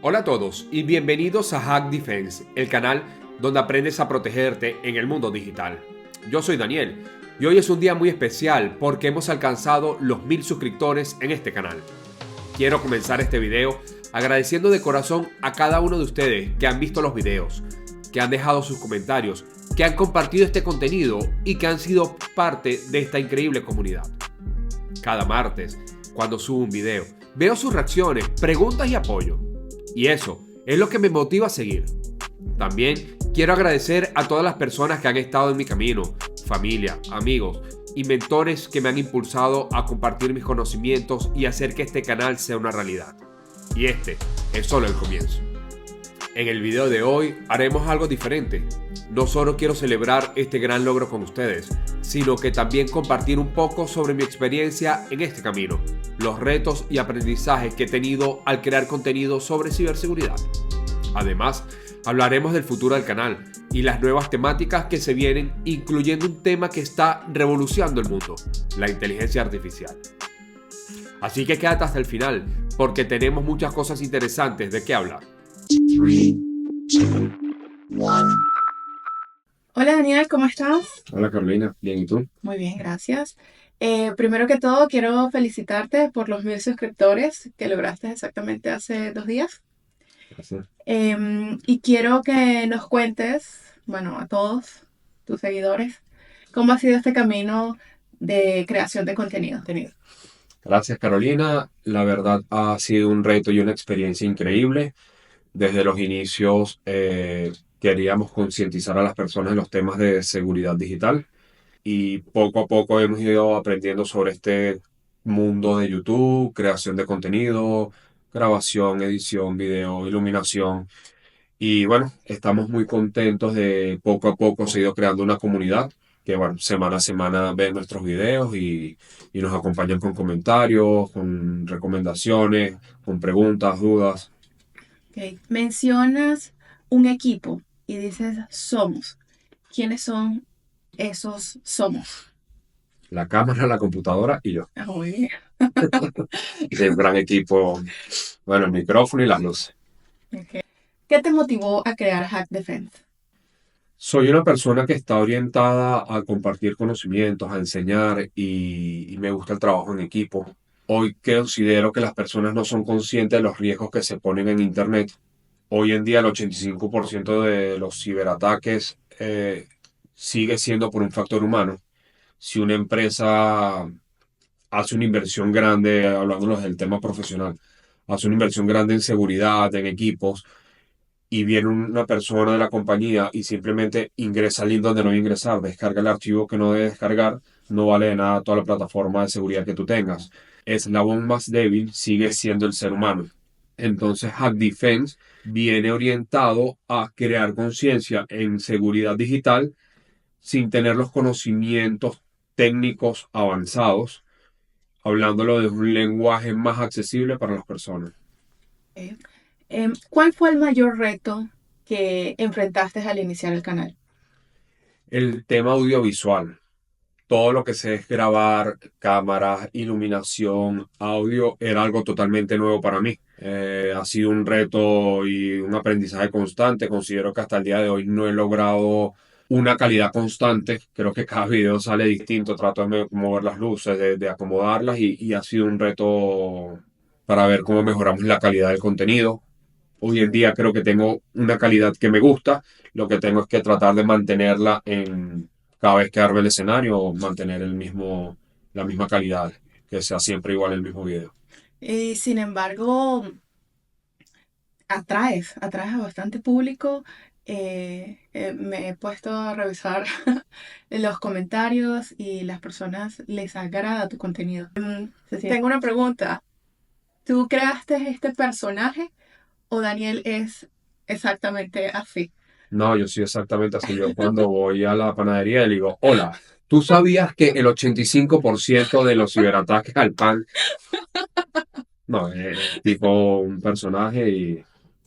Hola a todos y bienvenidos a Hack Defense, el canal donde aprendes a protegerte en el mundo digital. Yo soy Daniel y hoy es un día muy especial porque hemos alcanzado los 1000 suscriptores en este canal. Quiero comenzar este video agradeciendo de corazón a cada uno de ustedes que han visto los videos, que han dejado sus comentarios, que han compartido este contenido y que han sido parte de esta increíble comunidad. Cada martes, cuando subo un video, veo sus reacciones, preguntas y apoyo. Y eso es lo que me motiva a seguir. También quiero agradecer a todas las personas que han estado en mi camino, familia, amigos y mentores que me han impulsado a compartir mis conocimientos y hacer que este canal sea una realidad. Y este es solo el comienzo. En el video de hoy haremos algo diferente. No solo quiero celebrar este gran logro con ustedes, sino que también compartir un poco sobre mi experiencia en este camino, los retos y aprendizajes que he tenido al crear contenido sobre ciberseguridad. Además, hablaremos del futuro del canal y las nuevas temáticas que se vienen, incluyendo un tema que está revolucionando el mundo, la inteligencia artificial. Así que quédate hasta el final, porque tenemos muchas cosas interesantes de qué hablar. 3, 2, 1. Hola Daniel, ¿cómo estás? Hola Carolina, bien, ¿y tú? Muy bien, gracias. Primero que todo, quiero felicitarte por los 1000 suscriptores que lograste exactamente hace 2 días. Gracias. Y quiero que nos cuentes, bueno, a todos tus seguidores, cómo ha sido este camino de creación de contenido. Gracias Carolina, la verdad ha sido un reto y una experiencia increíble. Desde los inicios queríamos concientizar a las personas en los temas de seguridad digital y poco a poco hemos ido aprendiendo sobre este mundo de YouTube, creación de contenido, grabación, edición, video, iluminación. Y bueno, estamos muy contentos de poco a poco se ha ido creando una comunidad que bueno, semana a semana ven nuestros videos y nos acompañan con comentarios, con recomendaciones, con preguntas, dudas. Okay. Mencionas un equipo y dices somos. ¿Quiénes son esos somos? La cámara, la computadora y yo. Muy bien. De un gran equipo, bueno, el micrófono y las luces. Okay. ¿Qué te motivó a crear Hack Defense? Soy una persona que está orientada a compartir conocimientos, a enseñar y me gusta el trabajo en equipo. Hoy considero que las personas no son conscientes de los riesgos que se ponen en Internet. Hoy en día el 85% de los ciberataques sigue siendo por un factor humano. Si una empresa hace una inversión grande, hablándonos del tema profesional, hace una inversión grande en seguridad, en equipos, y viene una persona de la compañía y simplemente ingresa al link donde no debe ingresar, descarga el archivo que no debe descargar, no vale de nada toda la plataforma de seguridad que tú tengas. Eslabón más débil sigue siendo el ser humano. Entonces, Hack Defense viene orientado a crear conciencia en seguridad digital sin tener los conocimientos técnicos avanzados, hablándolo de un lenguaje más accesible para las personas. Okay. ¿Cuál fue el mayor reto que enfrentaste al iniciar el canal? El tema audiovisual. Todo lo que sé es grabar, cámaras, iluminación, audio, era algo totalmente nuevo para mí. Ha sido un reto y un aprendizaje constante. Considero que hasta el día de hoy no he logrado una calidad constante. Creo que cada video sale distinto. Trato de mover las luces, de acomodarlas y ha sido un reto para ver cómo mejoramos la calidad del contenido. Hoy en día creo que tengo una calidad que me gusta. Lo que tengo es que tratar de mantenerla en cada vez que arme el escenario, mantener la misma calidad, que sea siempre igual el mismo video. Y sin embargo, atraes a bastante público. Me he puesto a revisar los comentarios y las personas les agrada tu contenido. Tengo una pregunta. ¿Tú creaste este personaje o Daniel es exactamente así? No, yo soy exactamente así. Yo cuando voy a la panadería le digo, hola, ¿tú sabías que el 85% de los ciberataques al pan? No, es tipo un personaje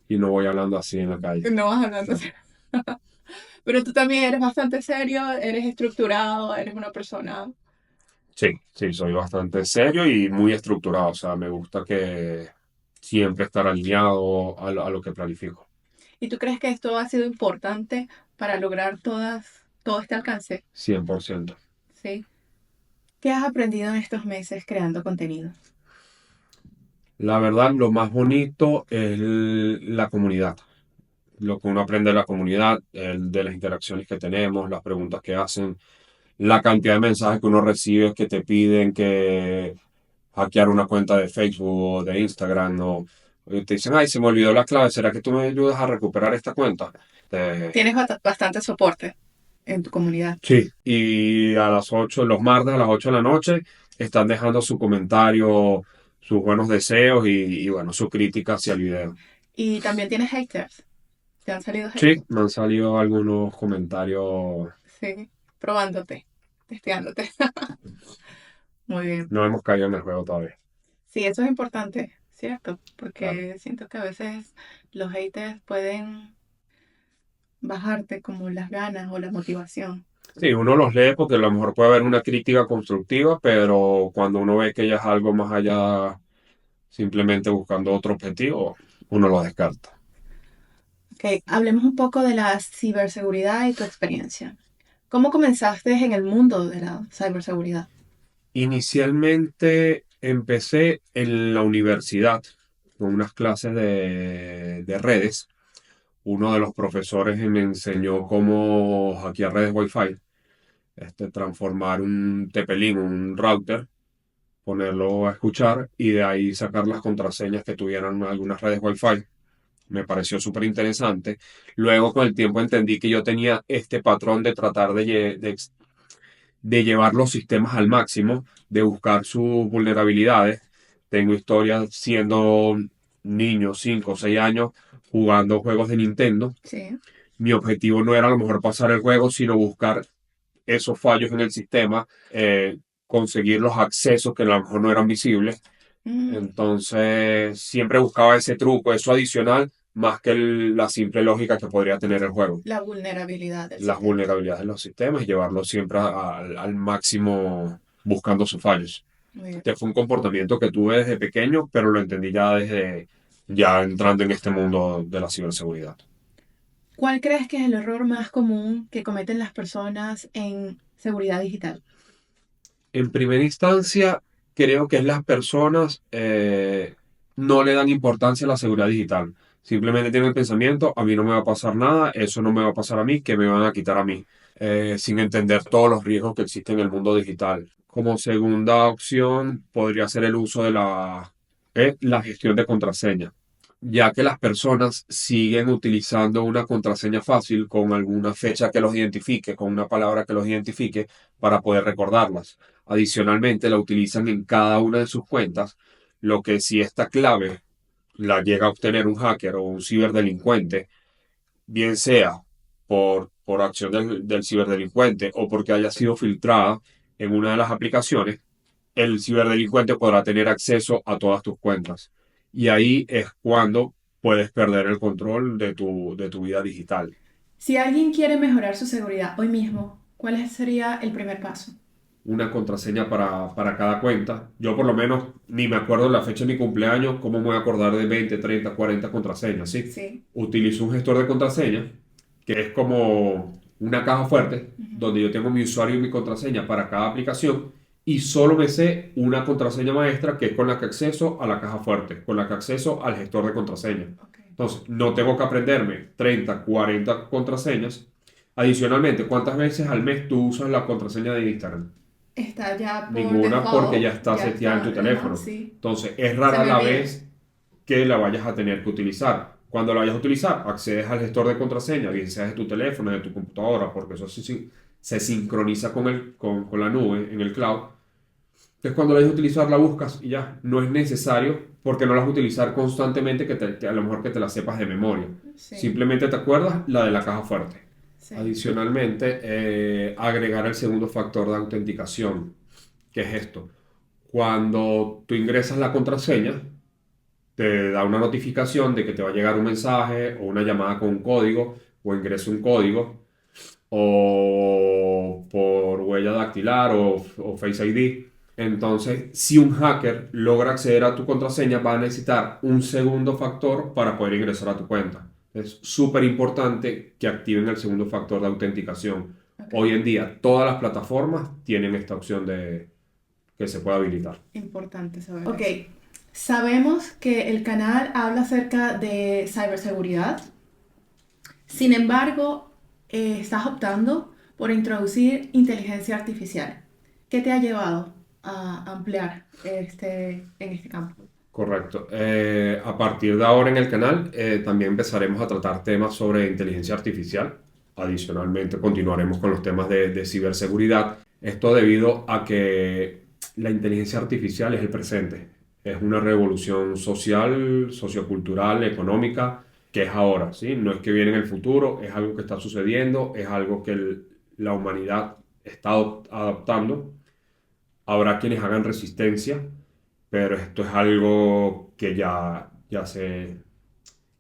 y no voy hablando así en la calle. No vas hablando así. Pero tú también eres bastante serio, eres estructurado, eres una persona... Sí, sí, soy bastante serio y muy estructurado. O sea, me gusta que siempre estar alineado a lo que planifico. ¿Y tú crees que esto ha sido importante para lograr todo este alcance? 100%. Sí. ¿Qué has aprendido en estos meses creando contenido? La verdad, lo más bonito es la comunidad. Lo que uno aprende de la comunidad, de las interacciones que tenemos, las preguntas que hacen, la cantidad de mensajes que uno recibe que te piden que hackear una cuenta de Facebook o de Instagram o te dicen, ay, se me olvidó la clave, ¿será que tú me ayudas a recuperar esta cuenta? Tienes bastante soporte en tu comunidad. Sí, y a las 8 los martes a las 8 de la noche, están dejando su comentario, sus buenos deseos bueno, su crítica hacia el video. Y también tienes haters. ¿Te han salido Sí, haters? me han salido algunos comentarios, Sí. Probándote, testeándote. Muy bien. no hemos caído en el juego todavía. Sí, eso es importante, ¿cierto? Claro. Porque siento que a veces los haters pueden bajarte como las ganas o la motivación. Sí, uno los lee porque a lo mejor puede haber una crítica constructiva, pero cuando uno ve que ya es algo más allá, simplemente buscando otro objetivo, uno lo descarta. Ok, hablemos un poco de la ciberseguridad y tu experiencia. ¿Cómo comenzaste en el mundo de la ciberseguridad? Inicialmente empecé en la universidad con unas clases de redes. Uno de los profesores me enseñó cómo hackear redes Wi-Fi, transformar un TP-Link, un router, ponerlo a escuchar y de ahí sacar las contraseñas que tuvieran algunas redes Wi-Fi. Me pareció súper interesante. Luego, con el tiempo, entendí que yo tenía este patrón de tratar de llevar los sistemas al máximo, de buscar sus vulnerabilidades. Tengo historias siendo niño, 5 o 6 años, jugando juegos de Nintendo. Sí. Mi objetivo no era a lo mejor pasar el juego, sino buscar esos fallos en el sistema, conseguir los accesos que a lo mejor no eran visibles. Mm, Entonces, siempre buscaba ese truco, eso adicional, más que la simple lógica que podría tener el juego. la vulnerabilidad del Las sistema. vulnerabilidades de los sistemas y llevarlo siempre al máximo buscando sus fallos. Muy bien. Este fue un comportamiento que tuve desde pequeño, pero lo entendí ya desde ya entrando en este mundo de la ciberseguridad. ¿Cuál crees que es el error más común que cometen las personas en seguridad digital? En primera instancia, creo que las personas no le dan importancia a la seguridad digital. Simplemente tienen el pensamiento, a mí no me va a pasar nada, eso no me va a pasar a mí, que me van a quitar a mí, sin entender todos los riesgos que existen en el mundo digital. Como segunda opción, podría ser el uso de la gestión de contraseña, ya que las personas siguen utilizando una contraseña fácil con alguna fecha que los identifique, con una palabra que los identifique para poder recordarlas. Adicionalmente, la utilizan en cada una de sus cuentas, lo que si esta clave la llega a obtener un hacker o un ciberdelincuente, bien sea por acción del ciberdelincuente o porque haya sido filtrada en una de las aplicaciones, el ciberdelincuente podrá tener acceso a todas tus cuentas. Y ahí es cuando puedes perder el control de tu vida digital. Si alguien quiere mejorar su seguridad hoy mismo, ¿cuál sería el primer paso? Una contraseña para cada cuenta. Yo por lo menos ni me acuerdo la fecha de mi cumpleaños, cómo me voy a acordar de 20, 30, 40 contraseñas, ¿sí? Sí. Utilizo un gestor de contraseñas, que es como una caja fuerte, Ujú. donde yo tengo mi usuario y mi contraseña para cada aplicación, y solo me sé una contraseña maestra, que es con la que acceso a la caja fuerte, con la que acceso al gestor de contraseñas. Ok. Entonces, no tengo que aprenderme 30, 40 contraseñas. Adicionalmente, ¿cuántas veces al mes tú usas la contraseña de Instagram? Está ya por Ninguna, porque ya default, está ya seteada en tu está, ajá, teléfono. sí. Entonces, es Se rara me la olvida. vez que la vayas a tener que utilizar. Cuando la vayas a utilizar, accedes al gestor de contraseña, bien sea de tu teléfono, de tu computadora, porque eso se sincroniza con la nube, en el cloud. Entonces, cuando la vayas a utilizar, la buscas y ya. No es necesario, porque no la vas a utilizar constantemente, que a lo mejor que te la sepas de memoria. Sí, Simplemente te acuerdas la de la caja fuerte. sí. Adicionalmente, agregar el segundo factor de autenticación. ¿Qué es esto? Cuando tú ingresas la contraseña, te da una notificación de que te va a llegar un mensaje o una llamada con un código o ingresa un código o por huella dactilar o Face ID. Entonces, si un hacker logra acceder a tu contraseña, va a necesitar un segundo factor para poder ingresar a tu cuenta. Es súper importante que activen el segundo factor de autenticación. Ok, Hoy en día, todas las plataformas tienen esta opción de que se pueda habilitar. importante saber. Ok, sabemos que el canal habla acerca de ciberseguridad. Sin embargo, estás optando por introducir inteligencia artificial. ¿Qué te ha llevado a ampliar en este campo? Correcto. A partir de ahora en el canal también empezaremos a tratar temas sobre inteligencia artificial. Adicionalmente, continuaremos con los temas de ciberseguridad. Esto debido a que la inteligencia artificial es el presente. Es una revolución social, sociocultural, económica, que es ahora, ¿sí? No es que viene en el futuro, es algo que está sucediendo, es algo que la humanidad está adoptando. Habrá quienes hagan resistencia, pero esto es algo que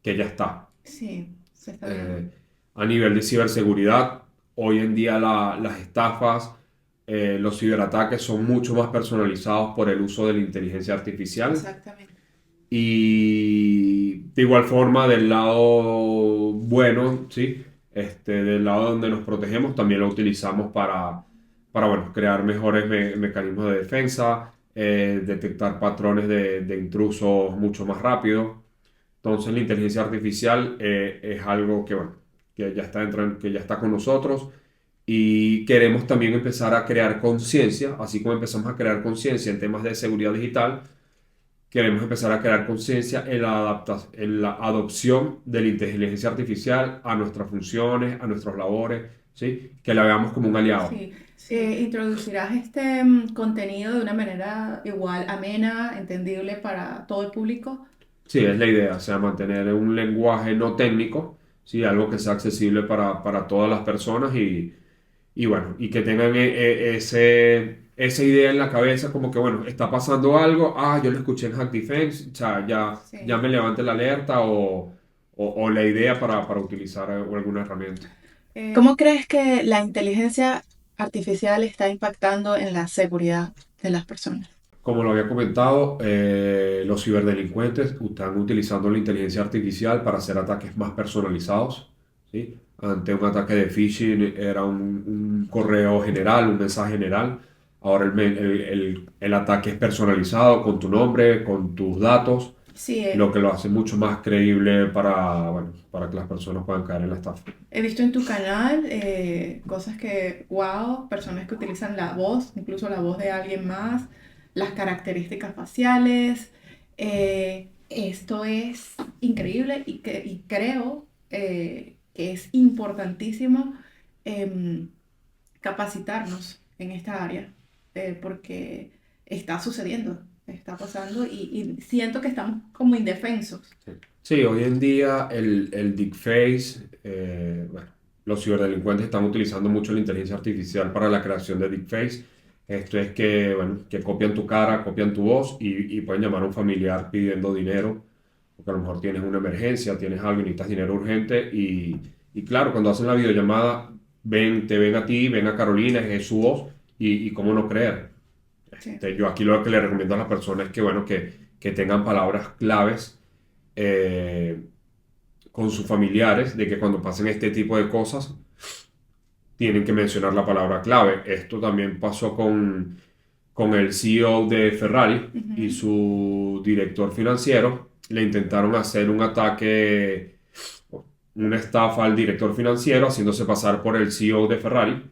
que ya está. Sí, se está viendo. A nivel de ciberseguridad, hoy en día las estafas, los ciberataques son mucho más personalizados por el uso de la inteligencia artificial. Exactamente. Y de igual forma, del lado bueno, ¿sí? Del lado donde nos protegemos, también lo utilizamos para bueno, crear mejores mecanismos de defensa, detectar patrones de intrusos mucho más rápido. Entonces, la inteligencia artificial es algo que, bueno, que ya está que ya está con nosotros y queremos también empezar a crear conciencia, así como empezamos a crear conciencia en temas de seguridad digital. Queremos empezar a crear conciencia en en la adopción de la inteligencia artificial a nuestras funciones, a nuestras labores, ¿sí? Que la veamos como un aliado. Sí. ¿Introducirás este contenido de una manera igual amena, entendible para todo el público? Sí, es la idea, o sea, mantener un lenguaje no técnico, ¿sí? Algo que sea accesible para todas las personas y bueno, y que tengan esa idea en la cabeza como que, bueno, está pasando algo, yo lo escuché en Hack Defense, o sea, ya Sí. me levante la alerta o la idea para utilizar alguna herramienta. ¿Cómo crees que la inteligencia artificial está impactando en la seguridad de las personas? Como lo había comentado, los ciberdelincuentes están utilizando la inteligencia artificial para hacer ataques más personalizados, ¿sí? Ante un ataque de phishing era un correo general, un mensaje general. Ahora el ataque es personalizado con tu nombre, con tus datos, Sí, lo que lo hace mucho más creíble bueno, para que las personas puedan caer en la estafa. he visto en tu canal cosas que, wow, personas que utilizan la voz, incluso la voz de alguien más, las características faciales. Esto es increíble y creo que es importantísimo em, capacitarnos en esta área porque está sucediendo, está pasando y siento que estamos como indefensos. Sí, hoy en día el deepface, bueno, los ciberdelincuentes están utilizando mucho la inteligencia artificial para la creación de deepface. Esto es que, bueno, que copian tu cara, copian tu voz y pueden llamar a un familiar pidiendo dinero, porque a lo mejor tienes una emergencia, tienes algo y necesitas dinero urgente y claro, cuando hacen la videollamada, te ven a ti, ven a Carolina, es su voz y cómo no creer. Sí. Yo aquí lo que le recomiendo a las personas es que, bueno, que tengan palabras claves eh, con sus familiares de que cuando pasen este tipo de cosas tienen que mencionar la palabra clave. Esto también pasó con el CEO de Ferrari y Ujú. su director financiero. Le intentaron hacer un ataque, una estafa al director financiero haciéndose pasar por el CEO de Ferrari,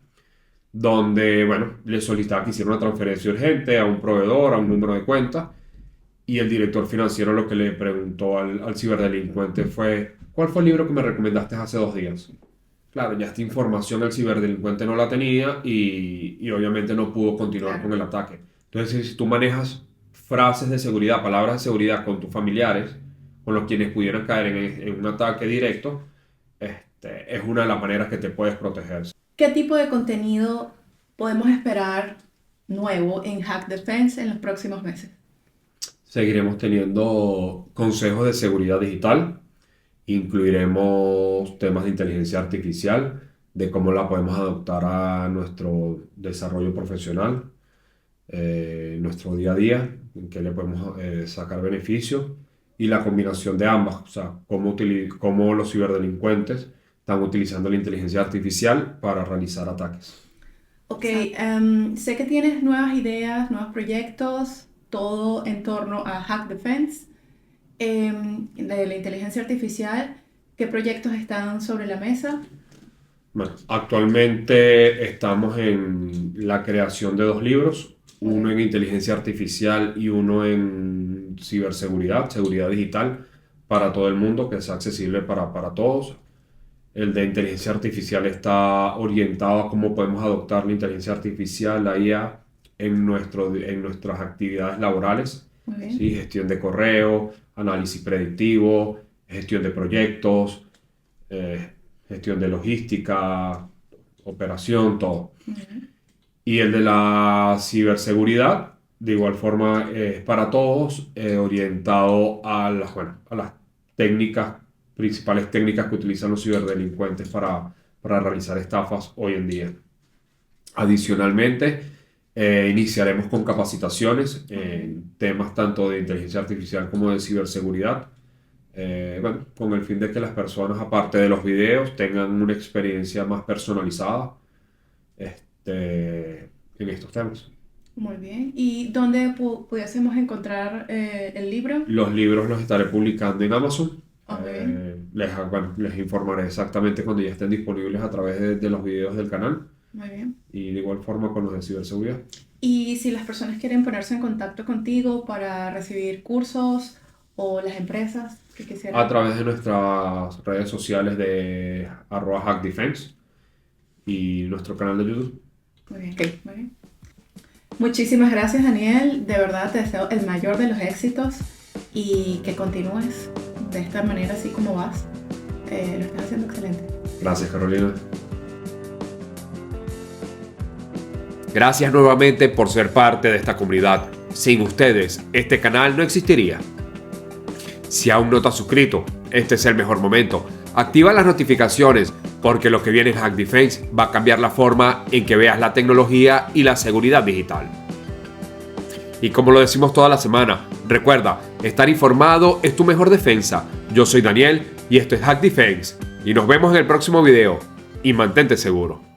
donde, bueno, le solicitaba que hiciera una transferencia urgente a un proveedor, a un número de cuenta. Y el director financiero lo que le preguntó al ciberdelincuente fue, ¿cuál fue el libro que me recomendaste hace 2 días? Claro, ya esta información el ciberdelincuente no la tenía y obviamente no pudo continuar Claro. con el ataque. Entonces, si tú manejas frases de seguridad, palabras de seguridad con tus familiares, con los quienes pudieran caer en un ataque directo, es una de las maneras que te puedes proteger. ¿Qué tipo de contenido podemos esperar nuevo en Hack Defense en los próximos meses? Seguiremos teniendo consejos de seguridad digital. Incluiremos temas de inteligencia artificial, de cómo la podemos adaptar a nuestro desarrollo profesional. en nuestro día a día, en qué le podemos sacar beneficio, y la combinación de ambas, o sea, cómo los ciberdelincuentes están utilizando la inteligencia artificial para realizar ataques. Ok, sé que tienes nuevas ideas, nuevos proyectos, todo en torno a Hack Defense, de la inteligencia artificial. ¿Qué proyectos están sobre la mesa? Bueno, actualmente estamos en la creación de 2 libros, uno en inteligencia artificial y uno en ciberseguridad, seguridad digital para todo el mundo, que sea accesible para todos. El de inteligencia artificial está orientado a cómo podemos adoptar la inteligencia artificial, la IA, en nuestras actividades laborales, Muy bien. ¿sí? Gestión de correo, análisis predictivo, gestión de proyectos, gestión de logística, operación, todo. Y el de la ciberseguridad, de igual forma, es para todos, orientado a las principales técnicas que utilizan los ciberdelincuentes para realizar estafas hoy en día. Adicionalmente, iniciaremos con capacitaciones en temas tanto de inteligencia artificial como de ciberseguridad, con el fin de que las personas, aparte de los videos, tengan una experiencia más personalizada en estos temas. Muy bien. ¿Y dónde pudiésemos encontrar el libro? Los libros los estaré publicando en Amazon. Ok. Les informaré exactamente cuando ya estén disponibles a través de los videos del canal, Muy bien. y de igual forma con los de ciberseguridad. Y si las personas quieren ponerse en contacto contigo para recibir cursos, o las empresas que quisieran. A través de nuestras redes sociales de @hackdefense y nuestro canal de YouTube. Muy bien. Ok, muy bien. Muchísimas gracias, Daniel. De verdad te deseo el mayor de los éxitos y que continúes de esta manera así como vas. Lo estás haciendo excelente. Gracias, Carolina. Gracias nuevamente por ser parte de esta comunidad. Sin ustedes, este canal no existiría. Si aún no te has suscrito, este es el mejor momento. Activa las notificaciones, porque lo que viene en Hack Defense va a cambiar la forma en que veas la tecnología y la seguridad digital. Y como lo decimos toda la semana, recuerda, estar informado es tu mejor defensa. Yo soy Daniel y esto es Hack Defense. Y nos vemos en el próximo video. Y mantente seguro.